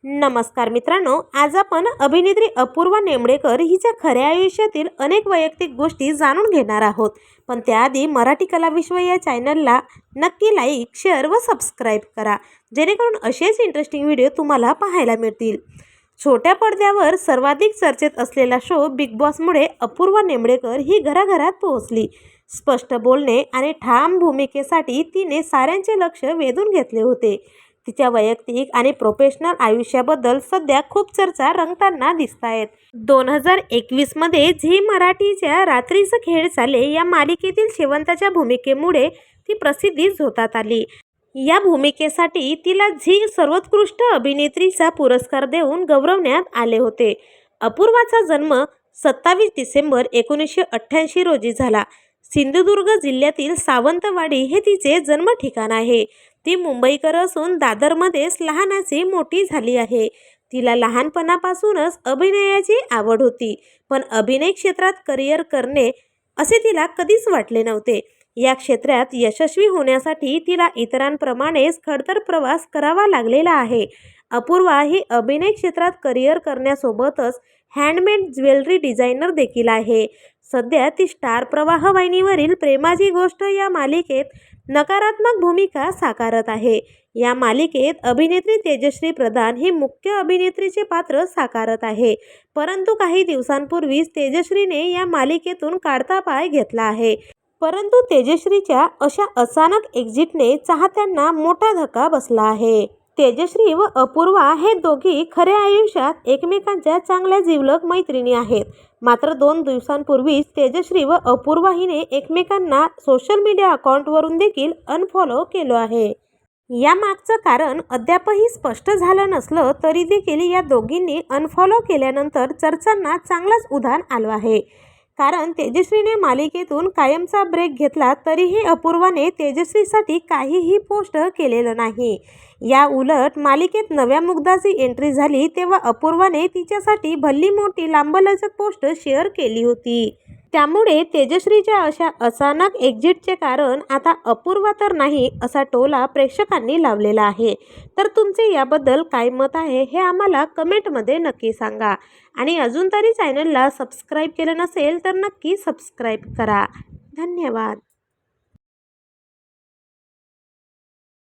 नमस्कार मित्रांनो, आज आपण अभिनेत्री अपूर्वा नेमडेकर हिच्या खऱ्या आयुष्यातील अनेक वैयक्तिक गोष्टी जाणून घेणार आहोत। पण त्याआधी मराठी कला विश्व या चॅनलला नक्की लाईक, शेअर व सबस्क्राईब करा, जेणेकरून असेच इंटरेस्टिंग व्हिडिओ तुम्हाला पाहायला मिळतील। छोट्या पडद्यावर सर्वाधिक चर्चेत असलेला शो बिग बॉसमुळे अपूर्वा नेमडेकर ही घराघरात पोहोचली। स्पष्ट बोलणे आणि ठाम भूमिकेसाठी तिने साऱ्यांचे लक्ष वेधून घेतले होते। तिच्या वैयक्तिक आणि प्रोफेशनल आयुष्याबद्दल सध्या खूप चर्चा रंगताना दिसतायत। 2021 मध्ये झी मराठीच्या रात्रीचा खेळ चाले या मालिकेतील शेवंताच्या भूमिकेमुळे ती प्रसिद्धी झोतात आली। या भूमिकेसाठी तिला झी सर्वोत्कृष्ट अभिनेत्रीचा पुरस्कार देऊन गौरवण्यात आले होते। अपूर्वाचा जन्म 27 डिसेंबर 1988 रोजी झाला। सिंधुदुर्ग जिल्ह्यातील सावंतवाडी हे तिचे जन्म ठिकाण आहे। ती मुंबईकर असून दादरमध्येच लहानाची मोठी झाली आहे। तिला लहानपणापासूनच अभिनयाची आवड होती, पण अभिनय क्षेत्रात करिअर करणे असे तिला कधीच वाटले नव्हते। या क्षेत्रात यशस्वी होण्यासाठी तिला इतरांप्रमाणेच खडतर प्रवास करावा लागलेला आहे। अपूर्वा ही अभिनय क्षेत्रात करिअर करण्यासोबतच हँडमेड ज्वेलरी डिझायनर देखील आहे। सध्या ती स्टार प्रवाह वाहिनीवरील प्रेमाची गोष्ट या मालिकेत नकारात्मक भूमिका साकारत आहे। या मालिकेत अभिनेत्री तेजश्री प्रधान ही मुख्य अभिनेत्रीचे पात्र साकारत आहे, परंतु काही दिवसांपूर्वीच तेजश्रीने या मालिकेतून काढता पाय घेतला आहे। परंतु तेजश्रीच्या अशा अचानक एक्झिटने चाहत्यांना मोठा धक्का बसला आहे। तेजश्री व अपूर्वा हे दोघी खऱ्या आयुष्यात एकमेकांच्या चांगल्या जिवलग मैत्रिणी आहेत। मात्र 2 दिवसांपूर्वीच तेजश्री व अपूर्वा हिने एकमेकांना सोशल मीडिया अकाउंटवरून देखील अनफॉलो केलं आहे। या मागचं कारण अद्यापही स्पष्ट झालं नसलं तरी देखील या दोघींनी अनफॉलो केल्यानंतर चर्चांना चांगलाच उधाण आलं आहे। कारण तेजश्रीने मालिकेतून कायमचा ब्रेक घेतला तरीही अपूर्वाने तेजश्रीसाठी काहीही पोस्ट केलेलं नाही। या उलट मालिकेत नव्या मुग्धाची एंट्री झाली तेव्हा अपूर्वाने तिच्यासाठी भल्ली मोठी लांबलचक पोस्ट शेअर केली होती। त्यामुळे तेजश्रीच्या अशा अचानक एक्झिटचे कारण आता अपूर्वा तर नाही असा टोला प्रेक्षकांनी लावलेला आहे। तर तुमचे याबद्दल काय मत आहे हे आम्हाला कमेंटमध्ये नक्की सांगा। आणि अजून तरी चॅनलला सबस्क्राईब केलं नसेल तर नक्की सबस्क्राईब करा। धन्यवाद।